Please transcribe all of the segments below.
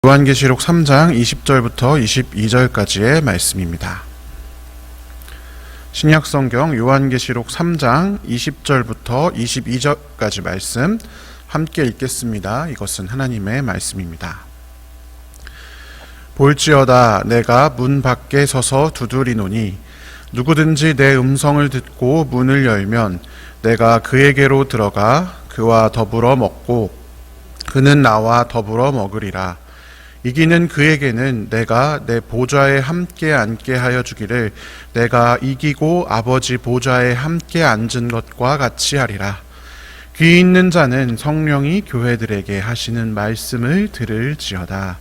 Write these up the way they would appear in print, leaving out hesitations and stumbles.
요한계시록 3장 20절부터 22절까지의 말씀입니다. 신약성경 요한계시록 3장 20절부터 22절까지 말씀 함께 읽겠습니다. 이것은 하나님의 말씀입니다. 볼지어다 내가 문 밖에 서서 두드리노니 누구든지 내 음성을 듣고 문을 열면 내가 그에게로 들어가 그와 더불어 먹고 그는 나와 더불어 먹으리라. 이기는 그에게는 내가 내 보좌에 함께 앉게 하여 주기를 내가 이기고 아버지 보좌에 함께 앉은 것과 같이 하리라. 귀 있는 자는 성령이 교회들에게 하시는 말씀을 들을지어다.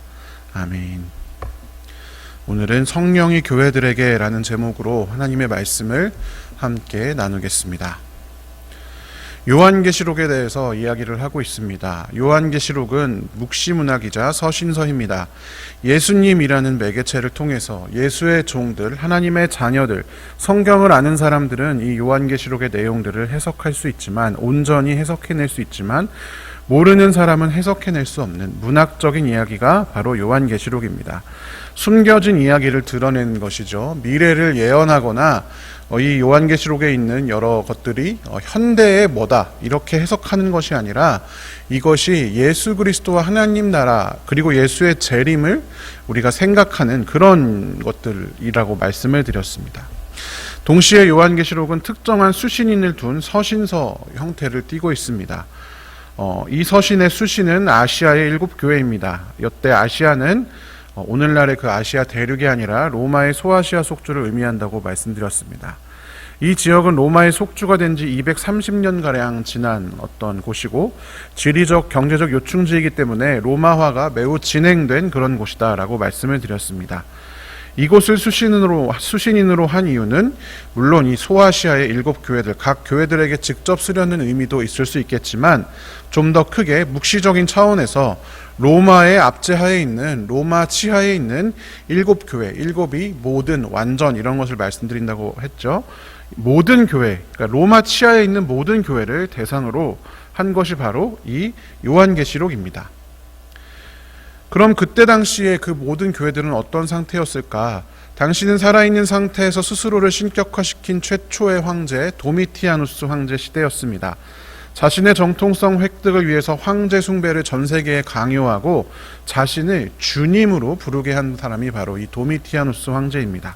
아멘. 오늘은 성령이 교회들에게 라는 제목으로 하나님의 말씀을 함께 나누겠습니다. 요한계시록에 대해서 이야기를 하고 있습니다. 요한계시록은 묵시문학이자 서신서입니다. 예수님이라는 매개체를 통해서 예수의 종들, 하나님의 자녀들, 성경을 아는 사람들은 이 요한계시록의 내용들을 해석할 수 있지만, 온전히 해석해낼 수 있지만 모르는 사람은 해석해낼 수 없는 문학적인 이야기가 바로 요한계시록입니다. 숨겨진 이야기를 드러내는 것이죠. 미래를 예언하거나 이 요한계시록에 있는 여러 것들이 현대의 뭐다 이렇게 해석하는 것이 아니라 이것이 예수 그리스도와 하나님 나라 그리고 예수의 재림을 우리가 생각하는 그런 것들이라고 말씀을 드렸습니다. 동시에 요한계시록은 특정한 수신인을 둔 서신서 형태를 띠고 있습니다. 이 서신의 수신은 아시아의 7교회입니다. 이때 아시아는 오늘날의 그 아시아 대륙이 아니라 로마의 소아시아 속주를 의미한다고 말씀드렸습니다. 이 지역은 로마의 속주가 된 지 230년가량 지난 어떤 곳이고 지리적, 경제적 요충지이기 때문에 로마화가 매우 진행된 그런 곳이다라고 말씀을 드렸습니다. 이곳을 수신인으로 한 이유는 물론 이 소아시아의 7교회들, 각 교회들에게 직접 쓰려는 의미도 있을 수 있겠지만 좀 더 크게 묵시적인 차원에서 로마의 압제하에 있는, 로마 치하에 있는 7교회, 7이 모든, 완전 이런 것을 말씀드린다고 했죠. 모든 교회, 그러니까 로마 치하에 있는 모든 교회를 대상으로 한 것이 바로 이 요한계시록입니다. 그럼 그때 당시에 그 모든 교회들은 어떤 상태였을까? 당시는 살아있는 상태에서 스스로를 신격화시킨 최초의 황제 도미티아누스 황제 시대였습니다. 자신의 정통성 획득을 위해서 황제 숭배를 전 세계에 강요하고 자신을 주님으로 부르게 한 사람이 바로 이 도미티아누스 황제입니다.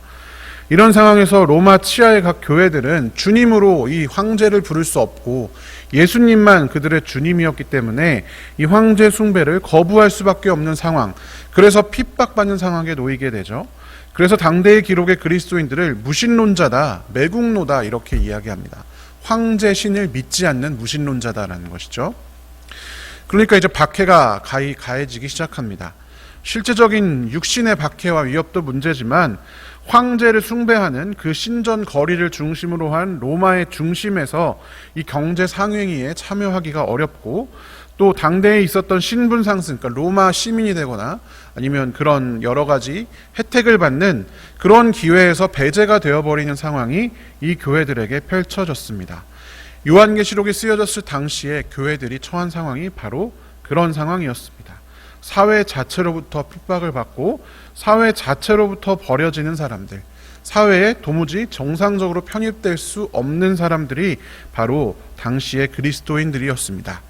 이런 상황에서 로마 치하의 각 교회들은 주님으로 이 황제를 부를 수 없고 예수님만 그들의 주님이었기 때문에 이 황제 숭배를 거부할 수밖에 없는 상황, 그래서 핍박받는 상황에 놓이게 되죠. 그래서 당대의 기록의 그리스도인들을 무신론자다, 매국노다 이렇게 이야기합니다. 황제 신을 믿지 않는 무신론자다라는 것이죠. 그러니까 이제 박해가 가해지기 시작합니다. 실제적인 육신의 박해와 위협도 문제지만 황제를 숭배하는 그 신전 거리를 중심으로 한 로마의 중심에서 이 경제 상행위에 참여하기가 어렵고 또 당대에 있었던 신분 상승, 그러니까 로마 시민이 되거나 아니면 그런 여러 가지 혜택을 받는 그런 기회에서 배제가 되어버리는 상황이 이 교회들에게 펼쳐졌습니다. 요한계시록이 쓰여졌을 당시에 교회들이 처한 상황이 바로 그런 상황이었습니다. 사회 자체로부터 핍박을 받고 사회 자체로부터 버려지는 사람들, 사회에 도무지 정상적으로 편입될 수 없는 사람들이 바로 당시의 그리스도인들이었습니다.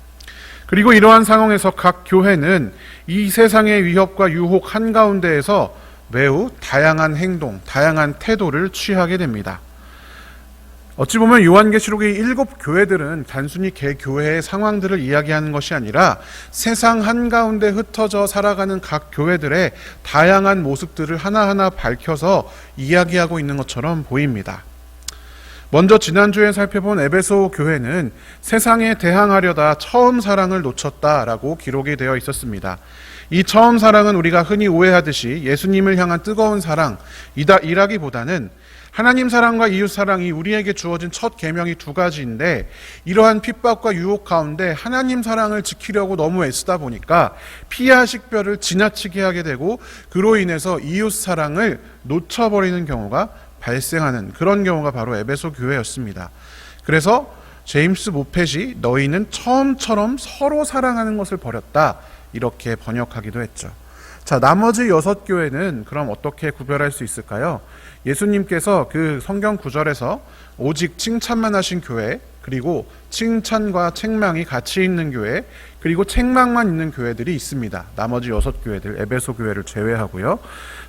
그리고 이러한 상황에서 각 교회는 이 세상의 위협과 유혹 한가운데에서 매우 다양한 행동, 다양한 태도를 취하게 됩니다. 어찌 보면 요한계시록의 7교회들은 단순히 개교회의 상황들을 이야기하는 것이 아니라 세상 한가운데 흩어져 살아가는 각 교회들의 다양한 모습들을 하나하나 밝혀서 이야기하고 있는 것처럼 보입니다. 먼저 지난주에 살펴본 에베소 교회는 세상에 대항하려다 처음 사랑을 놓쳤다라고 기록이 되어 있었습니다. 이 처음 사랑은 우리가 흔히 오해하듯이 예수님을 향한 뜨거운 사랑이라기보다는 하나님 사랑과 이웃 사랑이 우리에게 주어진 첫 계명이 2가지인데 이러한 핍박과 유혹 가운데 하나님 사랑을 지키려고 너무 애쓰다 보니까 피하 식별을 지나치게 하게 되고 그로 인해서 이웃 사랑을 놓쳐버리는 경우가 발생하는 그런 경우가 바로 에베소 교회였습니다. 그래서 제임스 모펫이 너희는 처음처럼 서로 사랑하는 것을 버렸다 이렇게 번역하기도 했죠. 자, 나머지 6교회는 그럼 어떻게 구별할 수 있을까요? 예수님께서 그 성경 구절에서 오직 칭찬만 하신 교회, 그리고 칭찬과 책망이 같이 있는 교회, 그리고 책망만 있는 교회들이 있습니다. 나머지 6교회들, 에베소 교회를 제외하고요.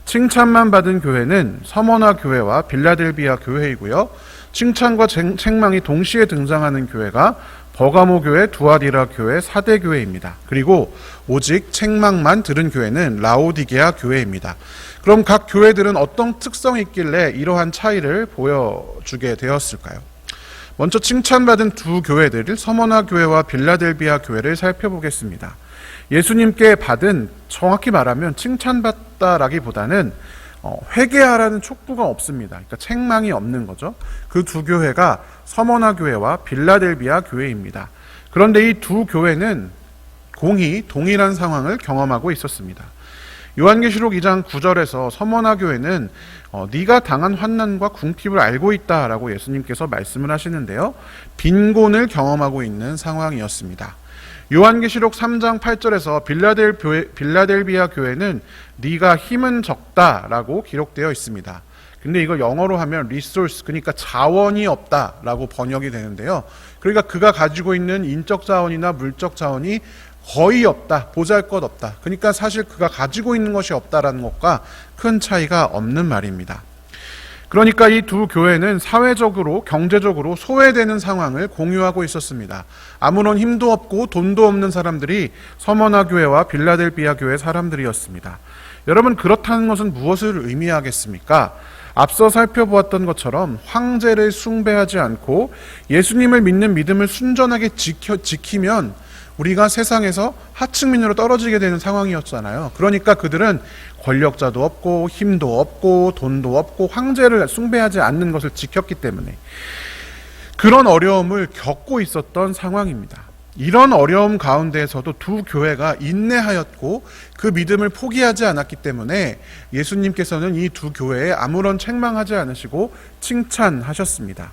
칭찬만 받은 교회는 서머나 교회와 빌라델비아 교회이고요. 칭찬과 책망이 동시에 등장하는 교회가 버가모 교회, 두아디라 교회, 사대 교회입니다. 그리고 오직 책망만 들은 교회는 라오디게아 교회입니다. 그럼 각 교회들은 어떤 특성이 있길래 이러한 차이를 보여주게 되었을까요? 먼저 칭찬받은 두 교회들, 서머나 교회와 빌라델비아 교회를 살펴보겠습니다. 예수님께 받은, 정확히 말하면 칭찬받다라기보다는 회개하라는 촉구가 없습니다. 그러니까 책망이 없는 거죠. 그 두 교회가 서머나 교회와 빌라델비아 교회입니다. 그런데 이 두 교회는 공히 동일한 상황을 경험하고 있었습니다. 요한계시록 2장 9절에서 서머나 교회는 네가 당한 환난과 궁핍을 알고 있다라고 예수님께서 말씀을 하시는데요. 빈곤을 경험하고 있는 상황이었습니다. 요한계시록 3장 8절에서 빌라델비아 교회는 네가 힘은 적다라고 기록되어 있습니다. 근데 이걸 영어로 하면 resource, 그러니까 자원이 없다라고 번역이 되는데요. 그러니까 그가 가지고 있는 인적 자원이나 물적 자원이 거의 없다, 보잘것없다. 그러니까 사실 그가 가지고 있는 것이 없다라는 것과 큰 차이가 없는 말입니다. 그러니까 이 두 교회는 사회적으로, 경제적으로 소외되는 상황을 공유하고 있었습니다. 아무런 힘도 없고 돈도 없는 사람들이 서머나 교회와 빌라델비아 교회 사람들이었습니다. 여러분, 그렇다는 것은 무엇을 의미하겠습니까? 앞서 살펴보았던 것처럼 황제를 숭배하지 않고 예수님을 믿는 믿음을 순전하게 지키면 우리가 세상에서 하층민으로 떨어지게 되는 상황이었잖아요. 그러니까 그들은 권력자도 없고 힘도 없고 돈도 없고 황제를 숭배하지 않는 것을 지켰기 때문에 그런 어려움을 겪고 있었던 상황입니다. 이런 어려움 가운데에서도 두 교회가 인내하였고 그 믿음을 포기하지 않았기 때문에 예수님께서는 이 두 교회에 아무런 책망하지 않으시고 칭찬하셨습니다.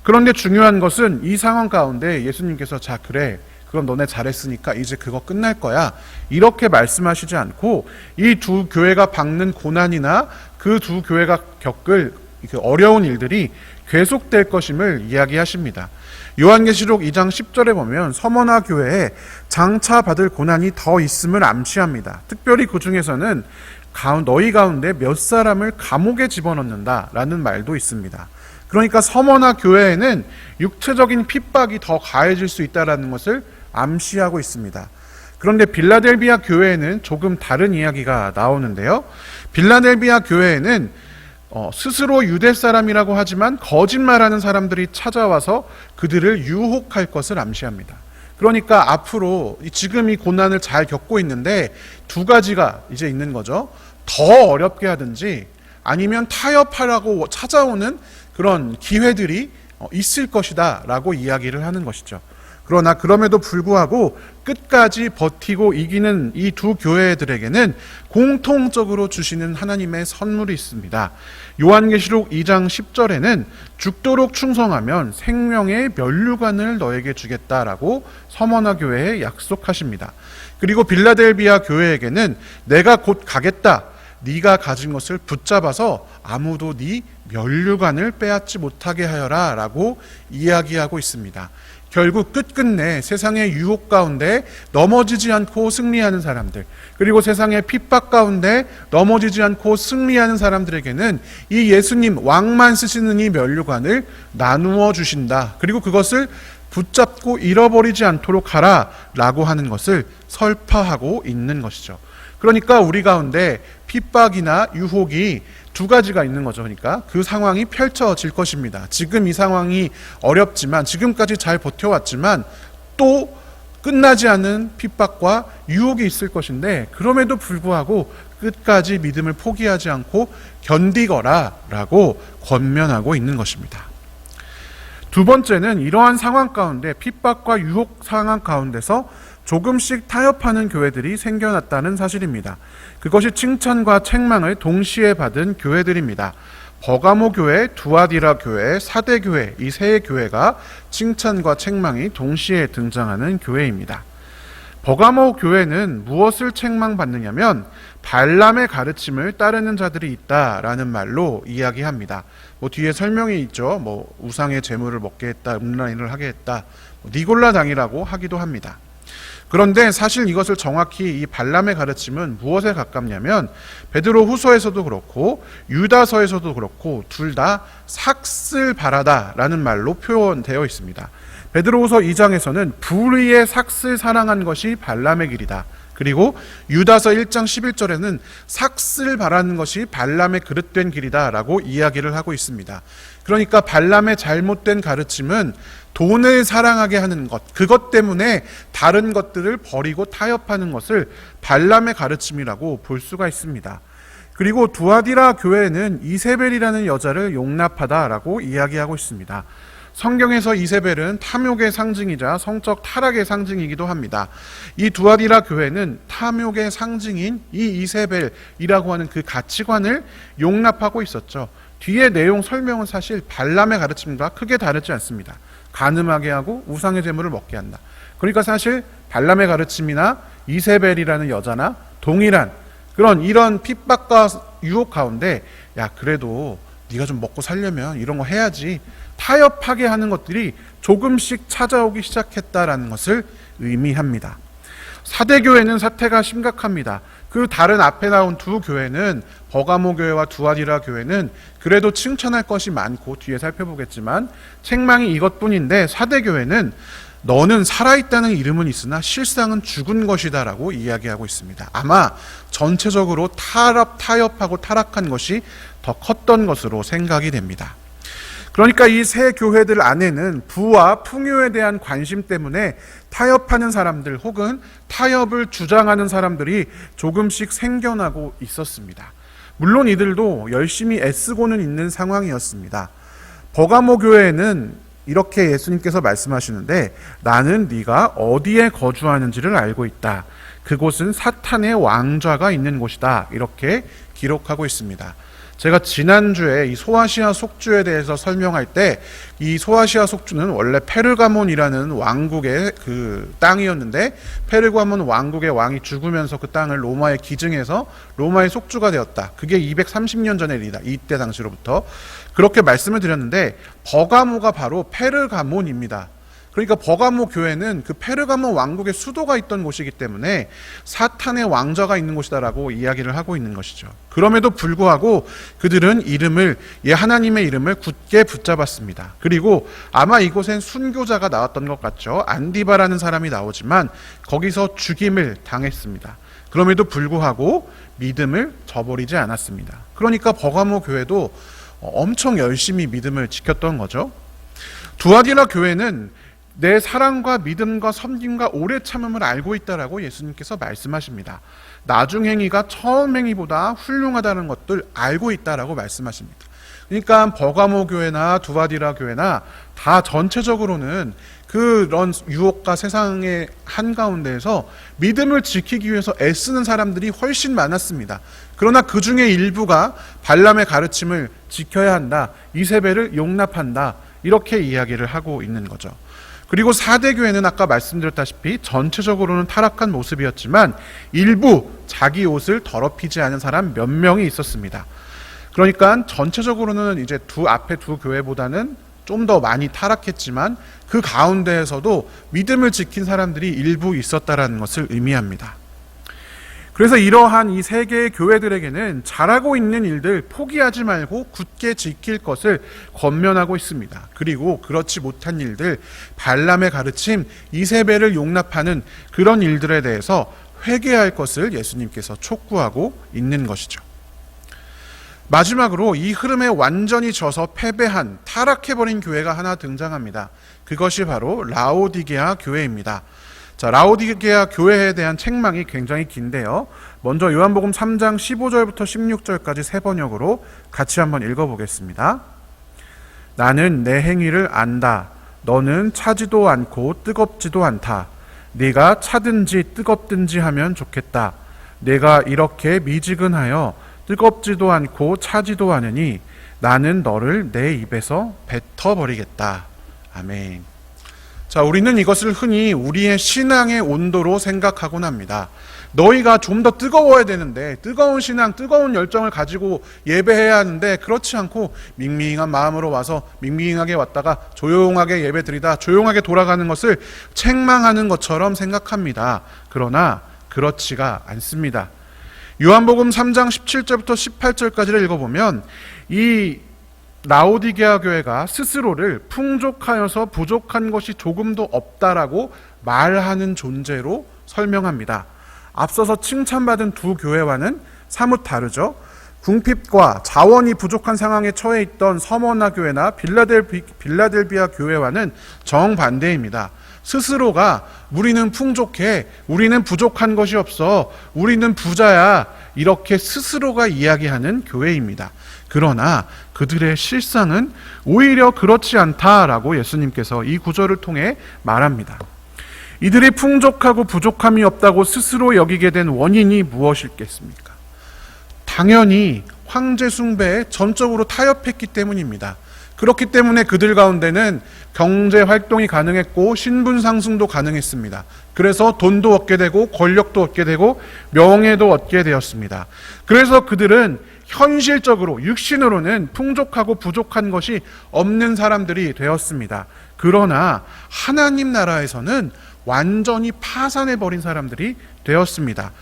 그런데 중요한 것은 이 상황 가운데 예수님께서 자, 그래, 그럼 너네 잘했으니까 이제 그거 끝날 거야, 이렇게 말씀하시지 않고 이 두 교회가 받는 고난이나 그 두 교회가 겪을 어려운 일들이 계속될 것임을 이야기하십니다. 요한계시록 2장 10절에 보면 서머나 교회에 장차 받을 고난이 더 있음을 암시합니다. 특별히 그 중에서는 너희 가운데 몇 사람을 감옥에 집어넣는다라는 말도 있습니다. 그러니까 서머나 교회에는 육체적인 핍박이 더 가해질 수 있다는 것을 암시하고 있습니다. 그런데 빌라델비아 교회에는 조금 다른 이야기가 나오는데요. 빌라델비아 교회에는 스스로 유대 사람이라고 하지만 거짓말하는 사람들이 찾아와서 그들을 유혹할 것을 암시합니다. 그러니까 앞으로 지금 이 고난을 잘 겪고 있는데 두 가지가 이제 있는 거죠. 더 어렵게 하든지 아니면 타협하라고 찾아오는 그런 기회들이 있을 것이다 라고 이야기를 하는 것이죠. 그러나 그럼에도 불구하고 끝까지 버티고 이기는 이 두 교회들에게는 공통적으로 주시는 하나님의 선물이 있습니다. 요한계시록 2장 10절에는 죽도록 충성하면 생명의 면류관을 너에게 주겠다라고 서머나 교회에 약속하십니다. 그리고 빌라델비아 교회에게는 내가 곧 가겠다, 네가 가진 것을 붙잡아서 아무도 네 면류관을 빼앗지 못하게 하여라 라고 이야기하고 있습니다. 결국 끝끝내 세상의 유혹 가운데 넘어지지 않고 승리하는 사람들, 그리고 세상의 핍박 가운데 넘어지지 않고 승리하는 사람들에게는 이 예수님 왕만 쓰시는 이 면류관을 나누어 주신다. 그리고 그것을 붙잡고 잃어버리지 않도록 하라 라고 하는 것을 설파하고 있는 것이죠. 그러니까 우리 가운데 핍박이나 유혹이 두 가지가 있는 거죠. 그러니까 그 상황이 펼쳐질 것입니다. 지금 이 상황이 어렵지만, 지금까지 잘 버텨왔지만 또 끝나지 않은 핍박과 유혹이 있을 것인데, 그럼에도 불구하고 끝까지 믿음을 포기하지 않고 견디거라 라고 권면하고 있는 것입니다. 두 번째는 이러한 상황 가운데, 핍박과 유혹 상황 가운데서 조금씩 타협하는 교회들이 생겨났다는 사실입니다. 그것이 칭찬과 책망을 동시에 받은 교회들입니다. 버가모 교회, 두아디라 교회, 사대 교회, 이 세 교회가 칭찬과 책망이 동시에 등장하는 교회입니다. 버가모 교회는 무엇을 책망받느냐면 발람의 가르침을 따르는 자들이 있다라는 말로 이야기합니다. 뒤에 설명이 있죠. 우상의 제물을 먹게 했다, 음란일을 하게 했다, 니골라당이라고 하기도 합니다. 그런데 사실 이것을 정확히 이 발람의 가르침은 무엇에 가깝냐면 베드로 후서에서도 그렇고 유다서에서도 그렇고 둘 다 삭슬 바라다라는 말로 표현되어 있습니다. 베드로후서 2장에서는 불의의 삭슬 사랑한 것이 발람의 길이다. 그리고 유다서 1장 11절에는 삭슬 바라는 것이 발람의 그릇된 길이다라고 이야기를 하고 있습니다. 그러니까 발람의 잘못된 가르침은 돈을 사랑하게 하는 것, 그것 때문에 다른 것들을 버리고 타협하는 것을 발람의 가르침이라고 볼 수가 있습니다. 그리고 두아디라 교회는 이세벨이라는 여자를 용납하다라고 이야기하고 있습니다. 성경에서 이세벨은 탐욕의 상징이자 성적 타락의 상징이기도 합니다. 이 두아디라 교회는 탐욕의 상징인 이 이세벨이라고 하는 그 가치관을 용납하고 있었죠. 뒤에 내용 설명은 사실 발람의 가르침과 크게 다르지 않습니다. 간음하게 하고 우상의 제물을 먹게 한다. 그러니까 사실 발람의 가르침이나 이세벨이라는 여자나 동일한 이런 핍박과 유혹 가운데 그래도 네가 좀 먹고 살려면 이런 거 해야지, 타협하게 하는 것들이 조금씩 찾아오기 시작했다라는 것을 의미합니다. 사대교회는 사태가 심각합니다. 그 다른 앞에 나온 두 교회는 버가모 교회와 두아디라 교회는 그래도 칭찬할 것이 많고 뒤에 살펴보겠지만 책망이 이것뿐인데 사대교회는 너는 살아있다는 이름은 있으나 실상은 죽은 것이다 라고 이야기하고 있습니다. 아마 전체적으로 타협하고 타락한 것이 더 컸던 것으로 생각이 됩니다. 그러니까 이 세 교회들 안에는 부와 풍요에 대한 관심 때문에 타협하는 사람들 혹은 타협을 주장하는 사람들이 조금씩 생겨나고 있었습니다. 물론 이들도 열심히 애쓰고는 있는 상황이었습니다. 버가모 교회에는 이렇게 예수님께서 말씀하시는데 나는 네가 어디에 거주하는지를 알고 있다. 그곳은 사탄의 왕좌가 있는 곳이다. 이렇게 기록하고 있습니다. 제가 지난주에 이 소아시아 속주에 대해서 설명할 때 이 소아시아 속주는 원래 페르가몬이라는 왕국의 그 땅이었는데 페르가몬 왕국의 왕이 죽으면서 그 땅을 로마에 기증해서 로마의 속주가 되었다. 그게 230년 전의 일이다. 이때 당시로부터. 그렇게 말씀을 드렸는데 버가모가 바로 페르가몬입니다. 그러니까 버가모 교회는 그 페르가몬 왕국의 수도가 있던 곳이기 때문에 사탄의 왕좌가 있는 곳이다라고 이야기를 하고 있는 것이죠. 그럼에도 불구하고 그들은 하나님의 이름을 굳게 붙잡았습니다. 그리고 아마 이곳엔 순교자가 나왔던 것 같죠. 안디바라는 사람이 나오지만 거기서 죽임을 당했습니다. 그럼에도 불구하고 믿음을 저버리지 않았습니다. 그러니까 버가모 교회도 엄청 열심히 믿음을 지켰던 거죠. 두아디라 교회는 내 사랑과 믿음과 섬김과 오래 참음을 알고 있다라고 예수님께서 말씀하십니다. 나중 행위가 처음 행위보다 훌륭하다는 것들 알고 있다라고 말씀하십니다. 그러니까 버가모 교회나 두아디라 교회나 다 전체적으로는 그런 유혹과 세상의 한가운데에서 믿음을 지키기 위해서 애쓰는 사람들이 훨씬 많았습니다. 그러나 그 중에 일부가 발람의 가르침을 지켜야 한다, 이세벨을 용납한다, 이렇게 이야기를 하고 있는 거죠. 그리고 사대교회는 아까 말씀드렸다시피 전체적으로는 타락한 모습이었지만 일부 자기 옷을 더럽히지 않은 사람 몇 명이 있었습니다. 그러니까 전체적으로는 이제 앞에 두 교회보다는 좀 더 많이 타락했지만 그 가운데에서도 믿음을 지킨 사람들이 일부 있었다라는 것을 의미합니다. 그래서 이러한 이 세 개의 교회들에게는 잘하고 있는 일들 포기하지 말고 굳게 지킬 것을 권면하고 있습니다. 그리고 그렇지 못한 일들, 발람의 가르침, 이세벨을 용납하는 그런 일들에 대해서 회개할 것을 예수님께서 촉구하고 있는 것이죠. 마지막으로 이 흐름에 완전히 져서 패배한, 타락해버린 교회가 하나 등장합니다. 그것이 바로 라오디게아 교회입니다. 자, 라오디게아 교회에 대한 책망이 굉장히 긴데요. 먼저 요한복음 3장 15절부터 16절까지 세 번역으로 같이 한번 읽어보겠습니다. 나는 내 행위를 안다. 너는 차지도 않고 뜨겁지도 않다. 네가 차든지 뜨겁든지 하면 좋겠다. 내가 이렇게 미지근하여 뜨겁지도 않고 차지도 않으니 나는 너를 내 입에서 뱉어버리겠다. 아멘. 자, 우리는 이것을 흔히 우리의 신앙의 온도로 생각하곤 합니다. 너희가 좀 더 뜨거워야 되는데, 뜨거운 신앙, 뜨거운 열정을 가지고 예배해야 하는데 그렇지 않고 밍밍한 마음으로 와서 밍밍하게 왔다가 조용하게 예배드리다 조용하게 돌아가는 것을 책망하는 것처럼 생각합니다. 그러나 그렇지가 않습니다. 요한복음 3장 17절부터 18절까지를 읽어보면 이 라오디게아 교회가 스스로를 풍족하여서 부족한 것이 조금도 없다라고 말하는 존재로 설명합니다. 앞서서 칭찬받은 두 교회와는 사뭇 다르죠. 궁핍과 자원이 부족한 상황에 처해 있던 서머나 교회나 빌라델비아 교회와는 정반대입니다. 스스로가 우리는 풍족해, 우리는 부족한 것이 없어, 우리는 부자야, 이렇게 스스로가 이야기하는 교회입니다. 그러나 그들의 실상은 오히려 그렇지 않다라고 예수님께서 이 구절을 통해 말합니다. 이들이 풍족하고 부족함이 없다고 스스로 여기게 된 원인이 무엇일겠습니까? 당연히 황제 숭배에 전적으로 타협했기 때문입니다. 그렇기 때문에 그들 가운데는 경제 활동이 가능했고 신분 상승도 가능했습니다. 그래서 돈도 얻게 되고 권력도 얻게 되고 명예도 얻게 되었습니다. 그래서 그들은 현실적으로 육신으로는 풍족하고 부족한 것이 없는 사람들이 되었습니다. 그러나 하나님 나라에서는 완전히 파산해버린 사람들이 되었습니다.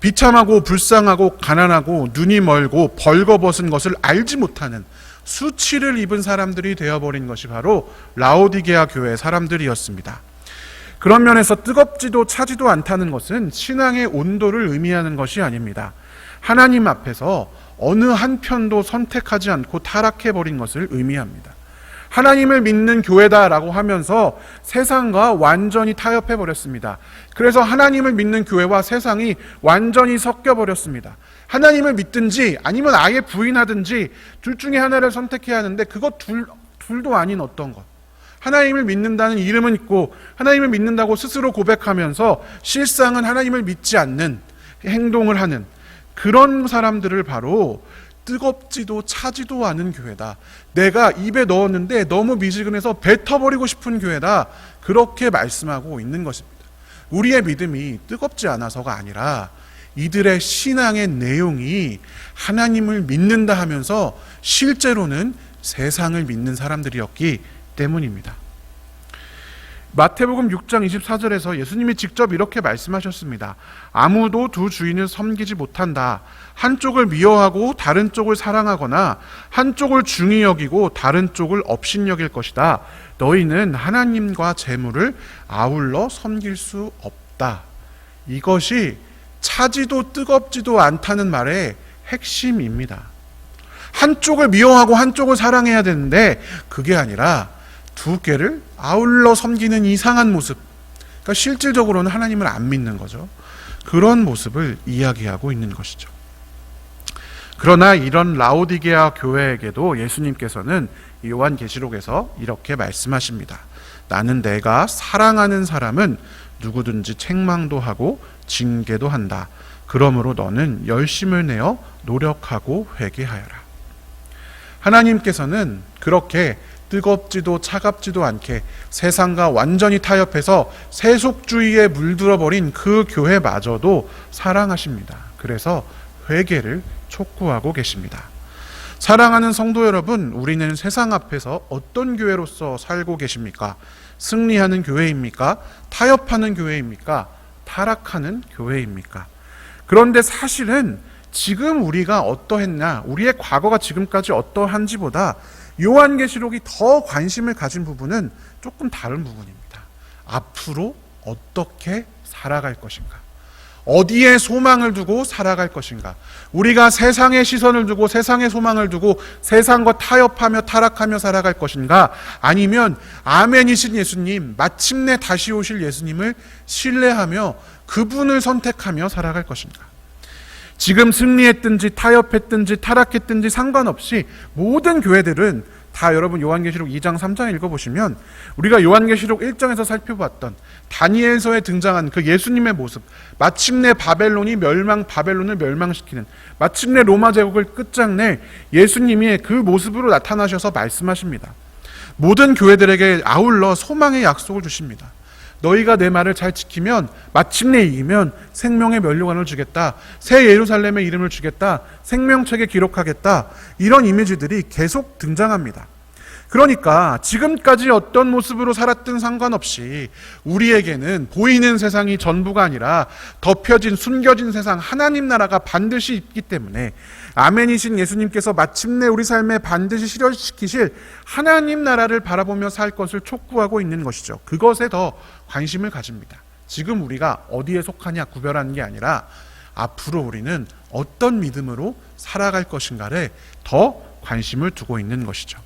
비참하고 불쌍하고 가난하고 눈이 멀고 벌거벗은 것을 알지 못하는 수치를 입은 사람들이 되어버린 것이 바로 라오디게아 교회 사람들이었습니다. 그런 면에서 뜨겁지도 차지도 않다는 것은 신앙의 온도를 의미하는 것이 아닙니다. 하나님 앞에서 어느 한편도 선택하지 않고 타락해버린 것을 의미합니다. 하나님을 믿는 교회다라고 하면서 세상과 완전히 타협해버렸습니다. 그래서 하나님을 믿는 교회와 세상이 완전히 섞여버렸습니다. 하나님을 믿든지 아니면 아예 부인하든지 둘 중에 하나를 선택해야 하는데 그것 둘도 아닌 어떤 것. 하나님을 믿는다는 이름은 있고 하나님을 믿는다고 스스로 고백하면서 실상은 하나님을 믿지 않는 행동을 하는 그런 사람들을 바로 뜨겁지도 차지도 않은 교회다. 내가 입에 넣었는데 너무 미지근해서 뱉어버리고 싶은 교회다. 그렇게 말씀하고 있는 것입니다. 우리의 믿음이 뜨겁지 않아서가 아니라 이들의 신앙의 내용이 하나님을 믿는다 하면서 실제로는 세상을 믿는 사람들이었기 때문입니다. 마태복음 6장 24절에서 예수님이 직접 이렇게 말씀하셨습니다. 아무도 두 주인을 섬기지 못한다. 한쪽을 미워하고 다른 쪽을 사랑하거나 한쪽을 중히 여기고 다른 쪽을 업신여길 것이다. 너희는 하나님과 재물을 아울러 섬길 수 없다. 이것이 차지도 뜨겁지도 않다는 말의 핵심입니다. 한쪽을 미워하고 한쪽을 사랑해야 되는데 그게 아니라 두 개를 아울러 섬기는 이상한 모습, 그러니까 실질적으로는 하나님을 안 믿는 거죠. 그런 모습을 이야기하고 있는 것이죠. 그러나 이런 라오디게아 교회에게도 예수님께서는 요한계시록에서 이렇게 말씀하십니다. 나는 내가 사랑하는 사람은 누구든지 책망도 하고 징계도 한다. 그러므로 너는 열심을 내어 노력하고 회개하여라. 하나님께서는 그렇게 뜨겁지도 차갑지도 않게 세상과 완전히 타협해서 세속주의에 물들어버린 그 교회마저도 사랑하십니다. 그래서 회개를 촉구하고 계십니다. 사랑하는 성도 여러분, 우리는 세상 앞에서 어떤 교회로서 살고 계십니까? 승리하는 교회입니까? 타협하는 교회입니까? 타락하는 교회입니까? 그런데 사실은 지금 우리가 어떠했나, 우리의 과거가 지금까지 어떠한지보다 요한계시록이 더 관심을 가진 부분은 조금 다른 부분입니다. 앞으로 어떻게 살아갈 것인가? 어디에 소망을 두고 살아갈 것인가? 우리가 세상의 시선을 두고 세상의 소망을 두고 세상과 타협하며 타락하며 살아갈 것인가? 아니면 아멘이신 예수님, 마침내 다시 오실 예수님을 신뢰하며 그분을 선택하며 살아갈 것인가? 지금 승리했든지 타협했든지 타락했든지 상관없이 모든 교회들은 다 여러분 요한계시록 2장 3장 읽어보시면 우리가 요한계시록 1장에서 살펴봤던 다니엘서에 등장한 그 예수님의 모습, 마침내 바벨론을 멸망시키는, 마침내 로마 제국을 끝장낼 예수님이 그 모습으로 나타나셔서 말씀하십니다. 모든 교회들에게 아울러 소망의 약속을 주십니다. 너희가 내 말을 잘 지키면 마침내 이기면 생명의 면류관을 주겠다. 새 예루살렘의 이름을 주겠다. 생명책에 기록하겠다. 이런 이미지들이 계속 등장합니다. 그러니까 지금까지 어떤 모습으로 살았든 상관없이 우리에게는 보이는 세상이 전부가 아니라 덮여진 숨겨진 세상 하나님 나라가 반드시 있기 때문에 아멘이신 예수님께서 마침내 우리 삶에 반드시 실현시키실 하나님 나라를 바라보며 살 것을 촉구하고 있는 것이죠. 그것에 더 관심을 가집니다. 지금 우리가 어디에 속하냐 구별하는 게 아니라 앞으로 우리는 어떤 믿음으로 살아갈 것인가를 더 관심을 두고 있는 것이죠.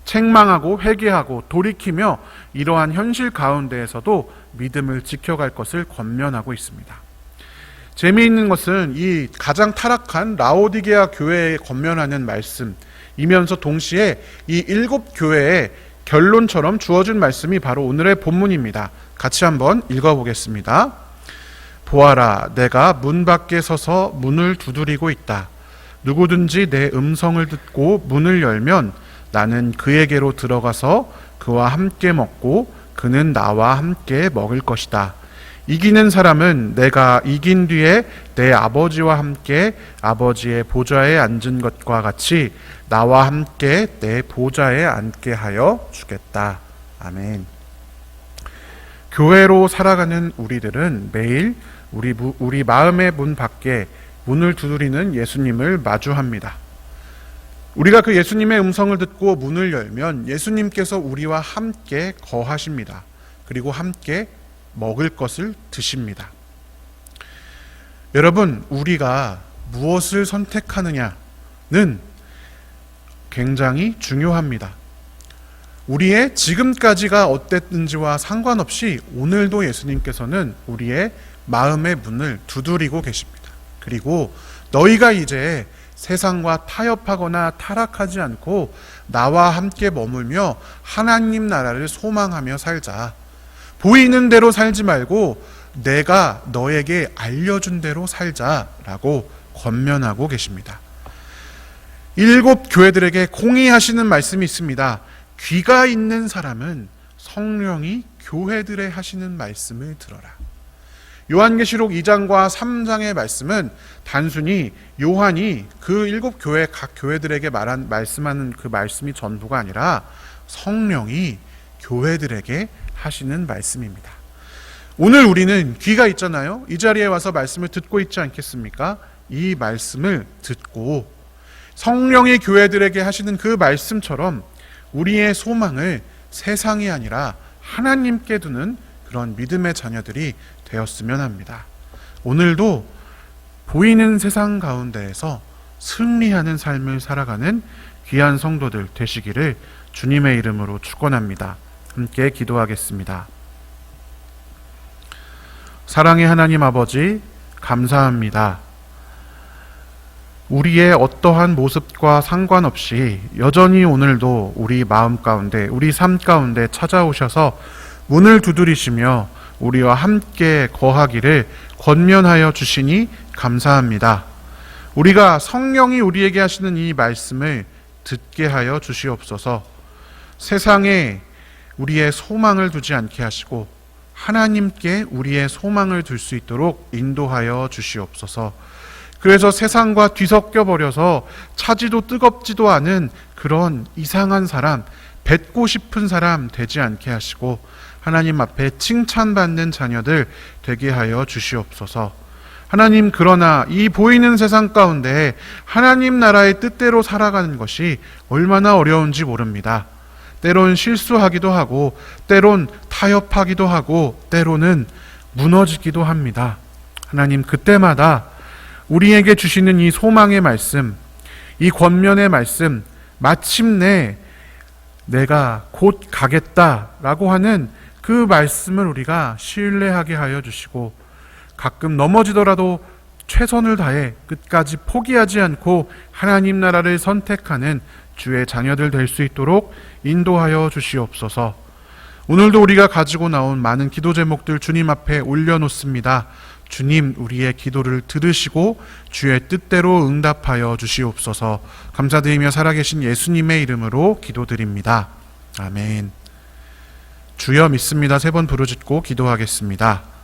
책망하고 회개하고 돌이키며 이러한 현실 가운데에서도 믿음을 지켜갈 것을 권면하고 있습니다. 재미있는 것은 이 가장 타락한 라오디게아 교회에 권면하는 말씀이면서 동시에 이 7교회의 결론처럼 주어진 말씀이 바로 오늘의 본문입니다. 같이 한번 읽어보겠습니다. 보아라, 내가 문 밖에 서서 문을 두드리고 있다. 누구든지 내 음성을 듣고 문을 열면 나는 그에게로 들어가서 그와 함께 먹고 그는 나와 함께 먹을 것이다. 이기는 사람은 내가 이긴 뒤에 내 아버지와 함께 아버지의 보좌에 앉은 것과 같이 나와 함께 내 보좌에 앉게 하여 주겠다. 아멘. 교회로 살아가는 우리들은 매일 우리 마음의 문 밖에 문을 두드리는 예수님을 마주합니다. 우리가 그 예수님의 음성을 듣고 문을 열면 예수님께서 우리와 함께 거하십니다. 그리고 함께 먹을 것을 드십니다. 여러분, 우리가 무엇을 선택하느냐는 굉장히 중요합니다. 우리의 지금까지가 어땠는지와 상관없이 오늘도 예수님께서는 우리의 마음의 문을 두드리고 계십니다. 그리고 너희가 이제 세상과 타협하거나 타락하지 않고 나와 함께 머물며 하나님 나라를 소망하며 살자. 보이는 대로 살지 말고 내가 너에게 알려준 대로 살자라고 권면하고 계십니다. 7교회들에게 공의하시는 말씀이 있습니다. 귀가 있는 사람은 성령이 교회들에 하시는 말씀을 들어라. 요한계시록 2장과 3장의 말씀은 단순히 요한이 그 7교회 각 교회들에게 말씀하는 그 말씀이 전부가 아니라 성령이 교회들에게 하시는 말씀입니다. 오늘 우리는 귀가 있잖아요. 이 자리에 와서 말씀을 듣고 있지 않겠습니까? 이 말씀을 듣고 성령이 교회들에게 하시는 그 말씀처럼 우리의 소망을 세상이 아니라 하나님께 두는 그런 믿음의 자녀들이 되었으면 합니다. 오늘도 보이는 세상 가운데에서 승리하는 삶을 살아가는 귀한 성도들 되시기를 주님의 이름으로 축원합니다. 함께 기도하겠습니다. 사랑의 하나님 아버지, 감사합니다. 우리의 어떠한 모습과 상관없이 여전히 오늘도 우리 마음 가운데, 우리 삶 가운데 찾아오셔서 문을 두드리시며 우리와 함께 거하기를 권면하여 주시니 감사합니다. 우리가 성령이 우리에게 하시는 이 말씀을 듣게 하여 주시옵소서. 세상에 우리의 소망을 두지 않게 하시고 하나님께 우리의 소망을 둘 수 있도록 인도하여 주시옵소서. 그래서 세상과 뒤섞여 버려서 차지도 뜨겁지도 않은 그런 이상한 사람, 뱉고 싶은 사람 되지 않게 하시고 하나님 앞에 칭찬받는 자녀들 되게 하여 주시옵소서. 하나님, 그러나 이 보이는 세상 가운데 하나님 나라의 뜻대로 살아가는 것이 얼마나 어려운지 모릅니다. 때론 실수하기도 하고 때론 타협하기도 하고 때로는 무너지기도 합니다. 하나님, 그때마다 우리에게 주시는 이 소망의 말씀, 이 권면의 말씀, 마침내 내가 곧 가겠다라고 하는 그 말씀을 우리가 신뢰하게 하여 주시고 가끔 넘어지더라도 최선을 다해 끝까지 포기하지 않고 하나님 나라를 선택하는 주의 자녀들 될 수 있도록 인도하여 주시옵소서. 오늘도 우리가 가지고 나온 많은 기도 제목들 주님 앞에 올려놓습니다. 주님, 우리의 기도를 들으시고 주의 뜻대로 응답하여 주시옵소서. 감사드리며 살아계신 예수님의 이름으로 기도드립니다. 아멘. 주여 믿습니다. 3번 부르짖고 기도하겠습니다.